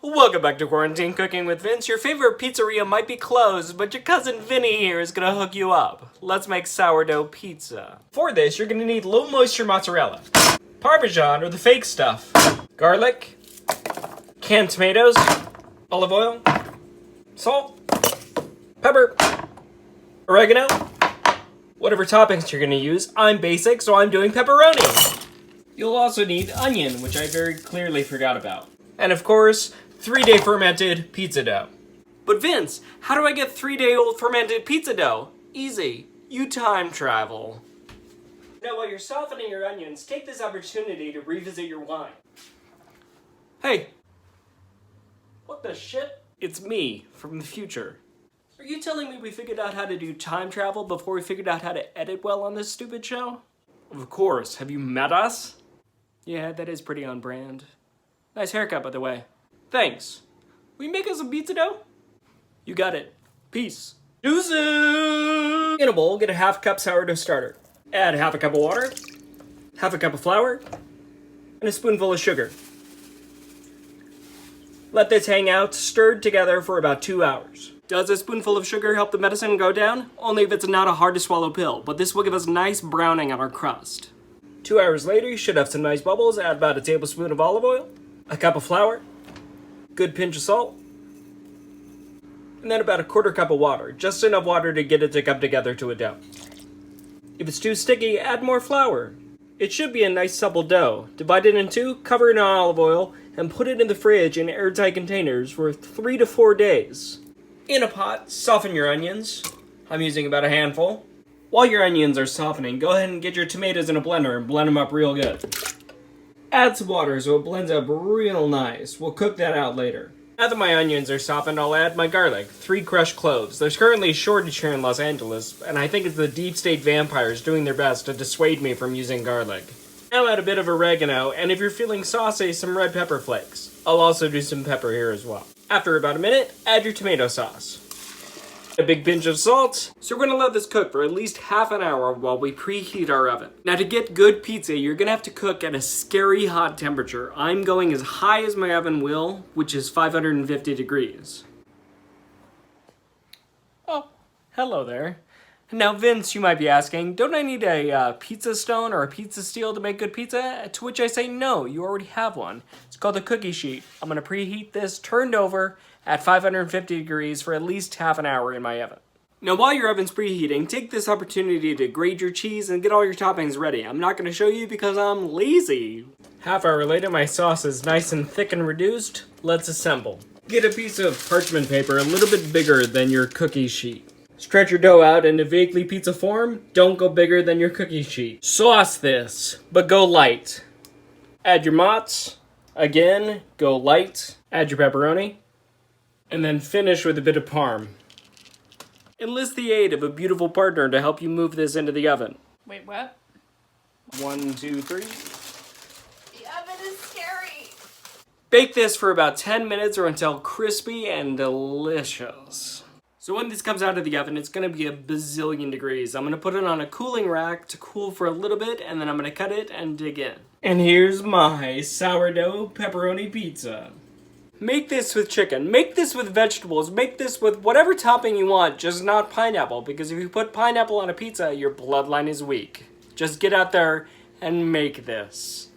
Welcome back to Quarantine Cooking with Vince. Your favorite pizzeria might be closed, but your cousin Vinny here is gonna hook you up. Let's make sourdough pizza. For this, you're gonna need low moisture mozzarella, Parmesan or the fake stuff, garlic, canned tomatoes, olive oil, salt, pepper, oregano, whatever toppings you're gonna use. I'm basic, so I'm doing pepperoni. You'll also need onion, which I very clearly forgot about. And of course, 3-day fermented pizza dough. But Vince, how do I get 3-day-old fermented pizza dough? Easy. You time travel. Now while you're softening your onions, take this opportunity to revisit your wine. Hey! What the shit? It's me, from the future. Are you telling me we figured out how to do time travel before we figured out how to edit well on this stupid show? Of course. Have you met us? Yeah, that is pretty on brand. Nice haircut, by the way. Thanks. Will you make us some pizza dough? You got it. Peace. Deuces! In a bowl, get a half cup sourdough starter. Add half a cup of water, half a cup of flour, and a spoonful of sugar. Let this hang out, stirred together for about 2 hours. Does a spoonful of sugar help the medicine go down? Only if it's not a hard to swallow pill, but this will give us nice browning on our crust. 2 hours later, you should have some nice bubbles. Add about a tablespoon of olive oil, a cup of flour, good pinch of salt, and then about a quarter cup of water. Just enough water to get it to come together to a dough. If it's too sticky, add more flour. It should be a nice supple dough. Divide it in two, cover it in olive oil, and put it in the fridge in airtight containers for 3 to 4 days. In a pot, soften your onions. I'm using about a handful. While your onions are softening, go ahead and get your tomatoes in a blender and blend them up real good. Add some water so it blends up real nice. We'll cook that out later. Now that my onions are softened, I'll add my garlic, 3 crushed cloves. There's currently a shortage here in Los Angeles, and I think it's the deep state vampires doing their best to dissuade me from using garlic. Now add a bit of oregano, and if you're feeling saucy, some red pepper flakes. I'll also do some pepper here as well. After about a minute, add your tomato sauce. A big pinch of salt. So we're gonna let this cook for at least half an hour while we preheat our oven. Now to get good pizza, you're gonna have to cook at a scary hot temperature. I'm going as high as my oven will, which is 550 degrees. Oh, hello there. Now Vince, you might be asking, don't I need a pizza stone or a pizza steel to make good pizza? To which I say no, you already have one. It's called a cookie sheet. I'm gonna preheat this turned over at 550 degrees for at least half an hour in my oven. Now while your oven's preheating, take this opportunity to grate your cheese and get all your toppings ready. I'm not gonna show you because I'm lazy. Half hour later, my sauce is nice and thick and reduced. Let's assemble. Get a piece of parchment paper a little bit bigger than your cookie sheet. Stretch your dough out into vaguely pizza form. Don't go bigger than your cookie sheet. Sauce this, but go light. Add your mozz. Again, go light. Add your pepperoni. And then finish with a bit of parm. Enlist the aid of a beautiful partner to help you move this into the oven. Wait, what? 1, 2, 3. The oven is scary. Bake this for about 10 minutes or until crispy and delicious. So when this comes out of the oven, it's gonna be a bazillion degrees. I'm gonna put it on a cooling rack to cool for a little bit, and then I'm gonna cut it and dig in. And here's my sourdough pepperoni pizza. Make this with chicken, make this with vegetables, make this with whatever topping you want, just not pineapple, because if you put pineapple on a pizza, your bloodline is weak. Just get out there and make this.